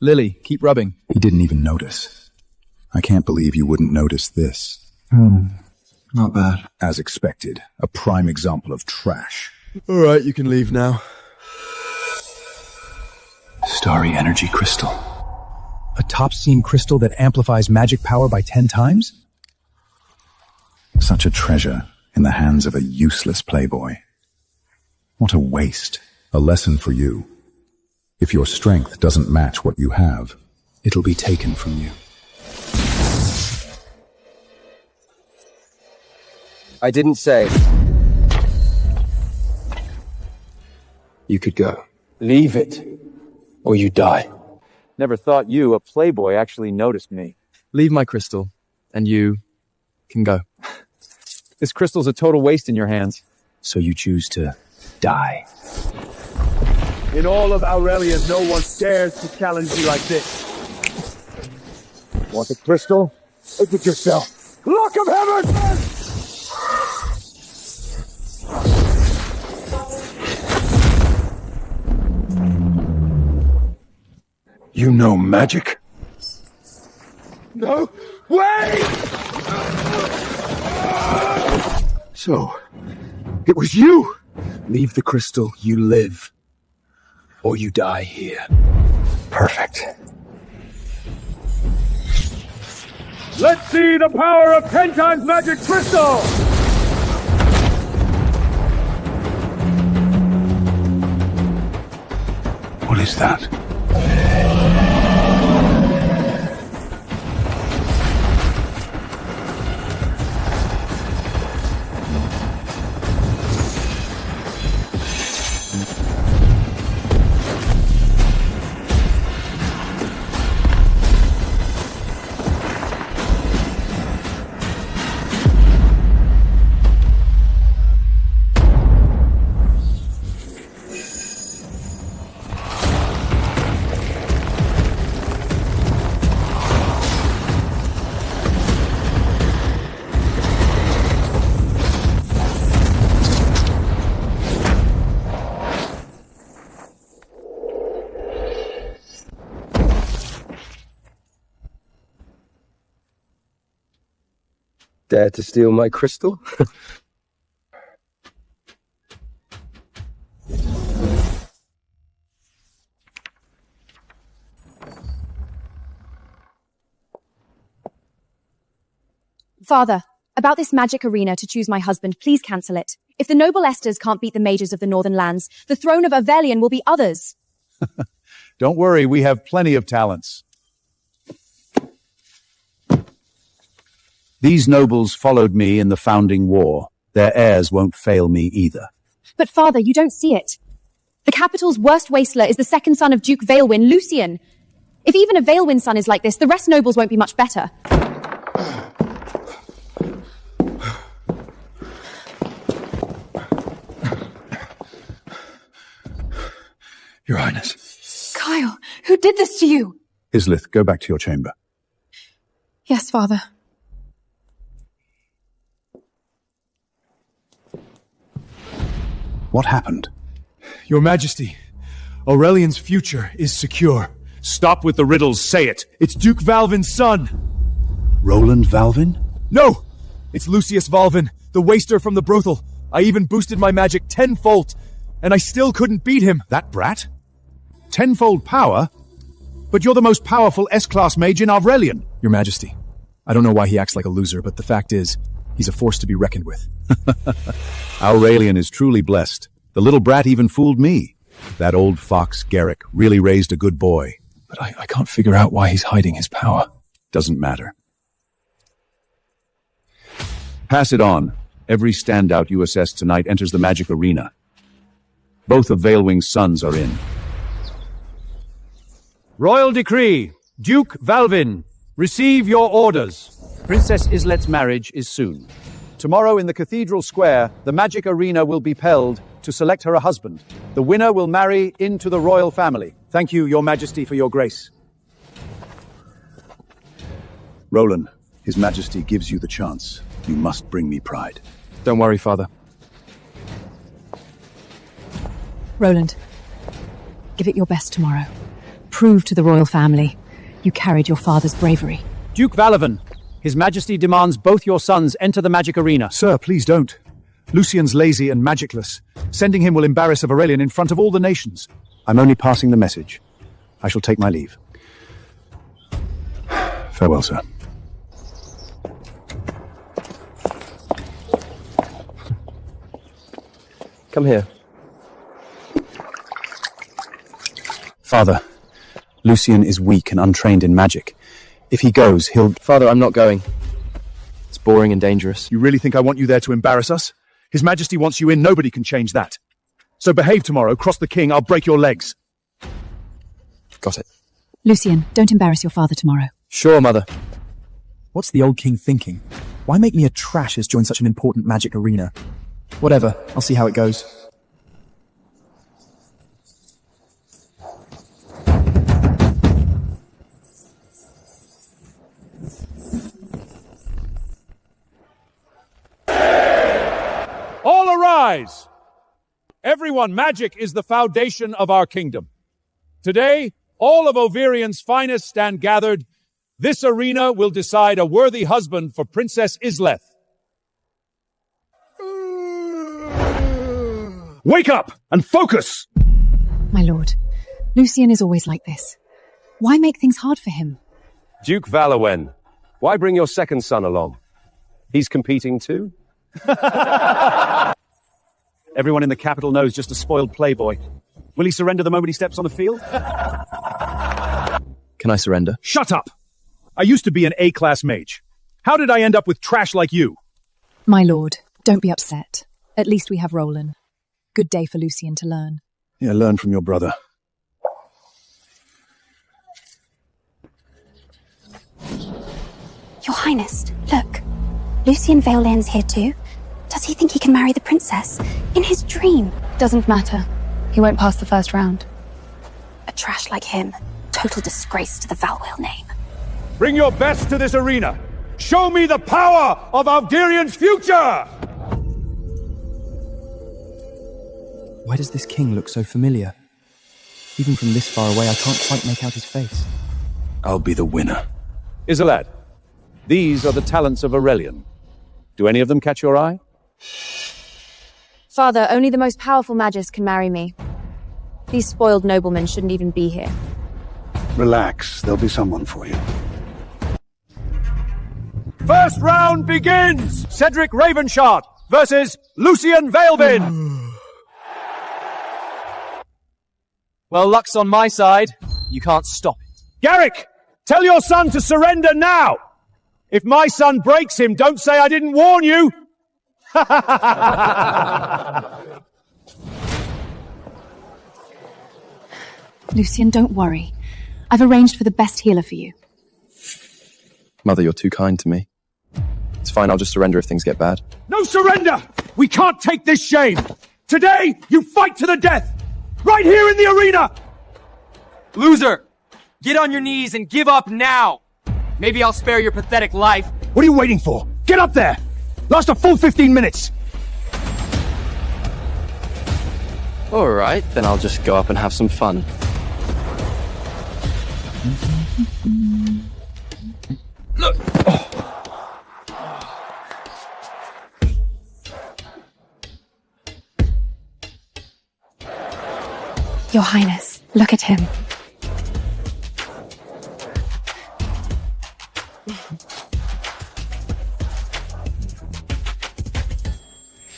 Lily, keep rubbing. He didn't even notice. I can't believe you wouldn't notice this. Not bad. As expected, a prime example of trash. Alright, you can leave now. Starry energy crystal. A top-seam crystal that amplifies magic power by 10 times? Such a treasure in the hands of a useless playboy. What a waste. A lesson for you. If your strength doesn't match what you have, it'll be taken from you. I didn't say. You could go. Leave it, or you die. Never thought you, a playboy, actually noticed me. Leave my crystal, and you can go. This crystal's a total waste in your hands. So you choose to die. In all of Aurelian, no one dares to challenge you like this. Want the crystal? Look at yourself. Look of heaven! You know magic? No! Wait! So, it was you! Leave the crystal, you live. Or you die here. Perfect. Let's see the power of 10 times magic crystal! What is that? Dare to steal my crystal? Father, about this magic arena to choose my husband, please cancel it. If the noble Esters can't beat the mages of the northern lands, the throne of Aurelian will be others. Don't worry, we have plenty of talents. These nobles followed me in the founding war. Their heirs won't fail me either. But father, you don't see it. The capital's worst wasteler is the second son of Duke Vailwyn, Lucian. If even a Vailwyn son is like this, the rest nobles won't be much better. Your Highness. Kyle, who did this to you? Islith, go back to your chamber. Yes, father. What happened? Your Majesty, Aurelian's future is secure. Stop with the riddles, say it! It's Duke Valvin's son! Roland Valvin? No! It's Lucius Valvin, the waster from the brothel. I even boosted my magic tenfold, and I still couldn't beat him. That brat? Tenfold power? But you're the most powerful S-class mage in Aurelian. Your Majesty, I don't know why he acts like a loser, but the fact is, he's a force to be reckoned with. Aurelian is truly blessed. The little brat even fooled me. That old fox, Garrick, really raised a good boy. But I can't figure out why he's hiding his power. Doesn't matter. Pass it on. Every standout you assess tonight enters the magic arena. Both of Vailwing's sons are in. Royal decree. Duke Valvin, receive your orders. Princess Islet's marriage is soon. Tomorrow in the Cathedral Square, the magic arena will be held to select her a husband. The winner will marry into the royal family. Thank you, Your Majesty, for your grace. Roland, His Majesty gives you the chance. You must bring me pride. Don't worry, father. Roland, give it your best tomorrow. prove to the royal family you carried your father's bravery. Duke Valavan, His Majesty demands both your sons enter the magic arena. Sir, please don't. Lucian's lazy and magicless. Sending him will embarrass Aurelian in front of all the nations. I'm only passing the message. I shall take my leave. Farewell, sir. Come here. Father, Lucian is weak and untrained in magic. If he goes, he'll... Father, I'm not going. It's boring and dangerous. You really think I want you there to embarrass us? His Majesty wants you in, nobody can change that. So behave tomorrow, cross the king, I'll break your legs. Got it. Lucian, don't embarrass your father tomorrow. Sure, Mother. What's the old king thinking? Why make me a trash as join such an important magic arena? Whatever, I'll see how it goes. All arise! Everyone, magic is the foundation of our kingdom. Today, all of Overian's finest stand gathered. This arena will decide a worthy husband for Princess Isleth. Wake up and focus! My lord, Lucian is always like this. Why make things hard for him? Duke Valawen, why bring your second son along? He's competing too? Everyone in the capital knows just a spoiled playboy. Will he surrender the moment he steps on the field? Can I surrender? Shut up! I used to be an A-class mage. How did I end up with trash like you? My lord, don't be upset. At least we have Roland. Good day for Lucian to learn. Yeah, learn from your brother. Your Highness, look. Lucian Valen's here too. Does he think he can marry the princess? In his dream? Doesn't matter. He won't pass the first round. A trash like him. Total disgrace to the Valwell name. Bring your best to this arena. Show me the power of Alderian's future! Why does this king look so familiar? Even from this far away, I can't quite make out his face. I'll be the winner. Isolad, these are the talents of Aurelian. Do any of them catch your eye? Father, only the most powerful magus can marry me. These spoiled noblemen shouldn't even be here. Relax, there'll be someone for you. First round begins! Cedric Ravenshard versus Lucian Vailvin! Well, luck's on my side. You can't stop it. Garrick, tell your son to surrender now! If my son breaks him, don't say I didn't warn you! Lucian, don't worry. I've arranged for the best healer for you. Mother, you're too kind to me. It's fine, I'll just surrender if things get bad. No surrender! We can't take this shame! Today, you fight to the death! Right here in the arena! Loser! Get on your knees and give up now! Maybe I'll spare your pathetic life. What are you waiting for? Get up there! Last a full 15 minutes! Alright, then I'll just go up and have some fun. Look! Your Highness, look at him.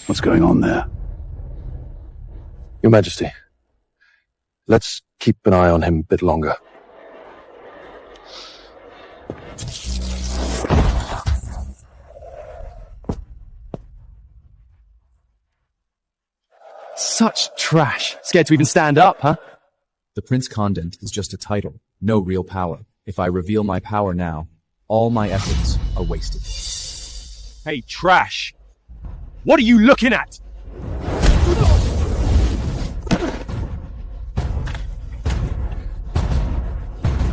What's going on there? Your Majesty, let's keep an eye on him a bit longer. Such trash. Scared to even stand up, huh? The Prince Condent is just a title, no real power. If I reveal my power now, all my efforts are wasted. Hey, trash! What are you looking at?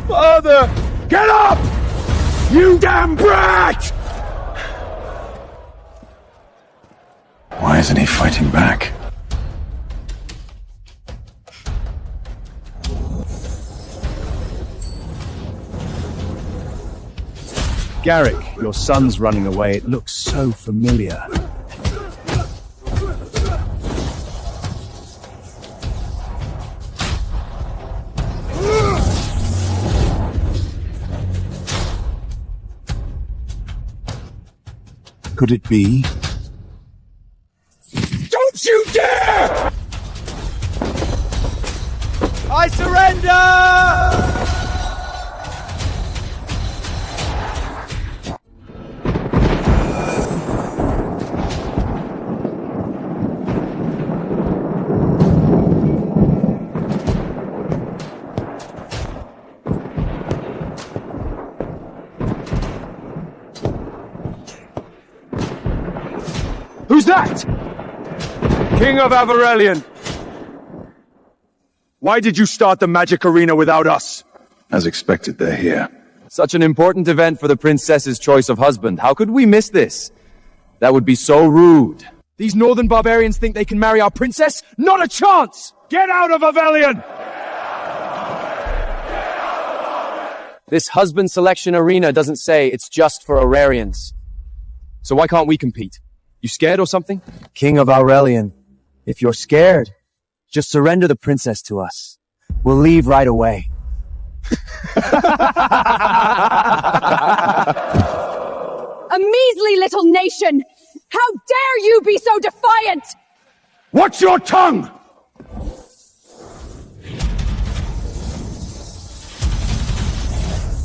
Father! Get up! You damn brat! Why isn't he fighting back? Garrick, your son's running away. It looks so familiar. Could it be? Don't you dare! I surrender! Who's that? King of Aurelian. Why did you start the magic arena without us? As expected, they're here. Such an important event for the princess's choice of husband. How could we miss this? That would be so rude. These northern barbarians think they can marry our princess? Not a chance! Get out of Aurelian! This husband selection arena doesn't say it's just for Aurarians. So why can't we compete? You scared or something? King of Aurelian, if you're scared, just surrender the princess to us. We'll leave right away. A measly little nation! How dare you be so defiant! Watch your tongue!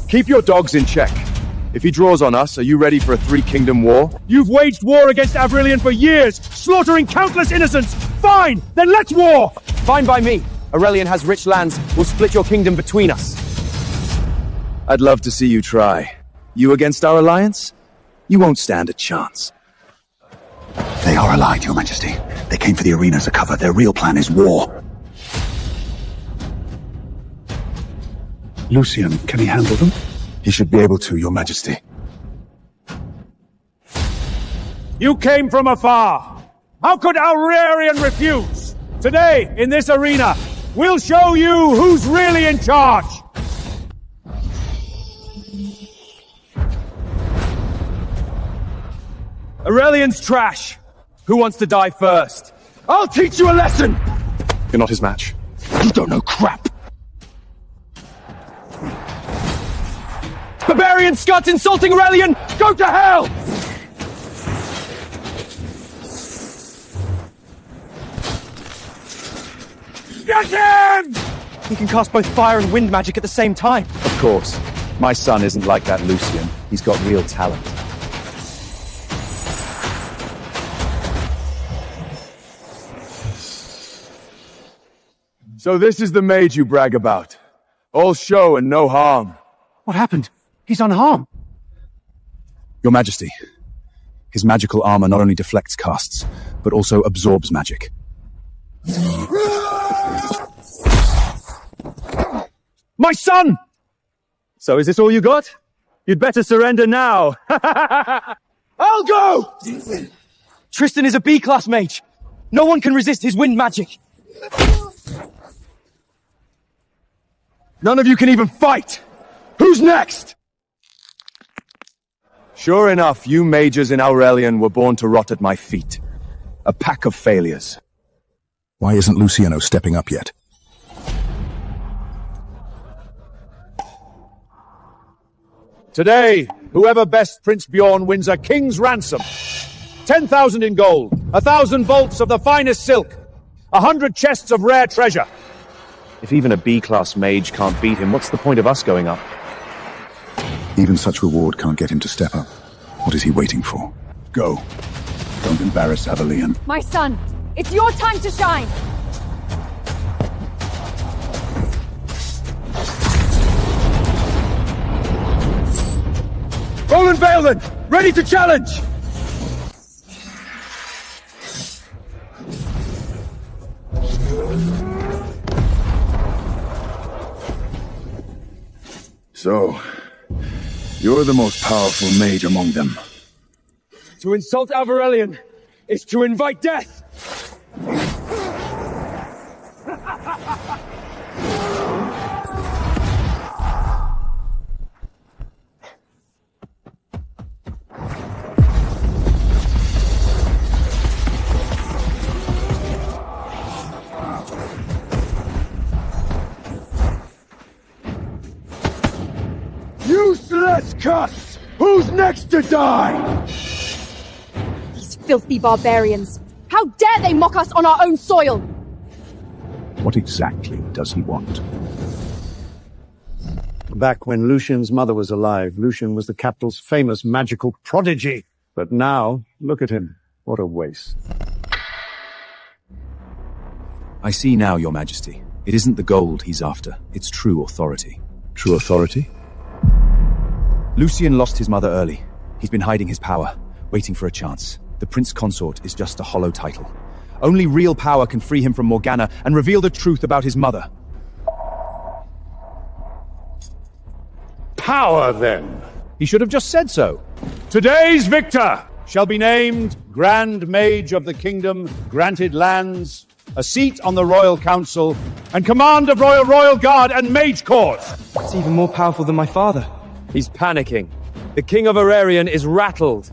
Keep your dogs in check. If he draws on us, are you ready for a three-kingdom war? You've waged war against Aurelian for years, slaughtering countless innocents! Fine! Then let's war! Fine by me. Aurelian has rich lands. We'll split your kingdom between us. I'd love to see you try. You against our alliance? You won't stand a chance. They are allied, Your Majesty. They came for the arena as a cover. Their real plan is war. Lucian, can he handle them? He should be able to, Your Majesty. You came from afar. How could Aurelian refuse? Today, in this arena, we'll show you who's really in charge. Aurelian's trash. Who wants to die first? I'll teach you a lesson! You're not his match. You don't know crap! Barbarian Scots insulting Aurelian! Go to hell! Get him! He can cast both fire and wind magic at the same time. Of course. My son isn't like that Lucian. He's got real talent. So this is the mage you brag about. All show and no harm. What happened? He's unharmed. Your Majesty, his magical armor not only deflects casts, but also absorbs magic. My son! So is this all you got? You'd better surrender now. I'll go! Tristan is a B-class mage. No one can resist his wind magic. None of you can even fight! Who's next? Sure enough, you mages in Aurelian were born to rot at my feet. A pack of failures. Why isn't Luciano stepping up yet? Today, whoever bests Prince Bjorn wins a king's ransom. 10,000 in gold, 1,000 bolts of the finest silk, 100 chests of rare treasure. If even a B-class mage can't beat him, what's the point of us going up? Even such reward can't get him to step up. What is he waiting for? Go. Don't embarrass Aurelian. My son, it's your time to shine! Roland Vailden, ready to challenge! So, you're the most powerful mage among them. To insult Aurelian is to invite death! Let's cuss! Who's next to die? These filthy barbarians! How dare they mock us on our own soil! What exactly does he want? Back when Lucian's mother was alive, Lucian was the capital's famous magical prodigy. But now, look at him. What a waste. I see now, Your Majesty. It isn't the gold he's after. It's true authority. True authority? Lucian lost his mother early. He's been hiding his power, waiting for a chance. The Prince Consort is just a hollow title. Only real power can free him from Morgana and reveal the truth about his mother. Power, then. He should have just said so. Today's victor shall be named Grand Mage of the Kingdom, granted lands, a seat on the Royal Council, and command of Royal Guard and Mage Corps. It's even more powerful than my father. He's panicking. The King of Aurelian is rattled.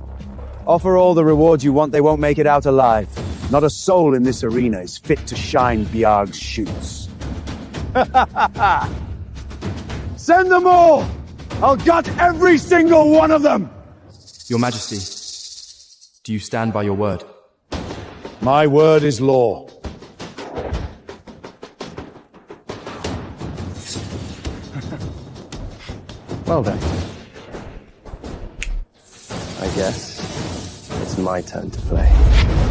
Offer all the rewards you want, they won't make it out alive. Not a soul in this arena is fit to shine Biarg's shoes. Send them all! I'll gut every single one of them! Your Majesty, do you stand by your word? My word is law. Well then. I guess it's my turn to play.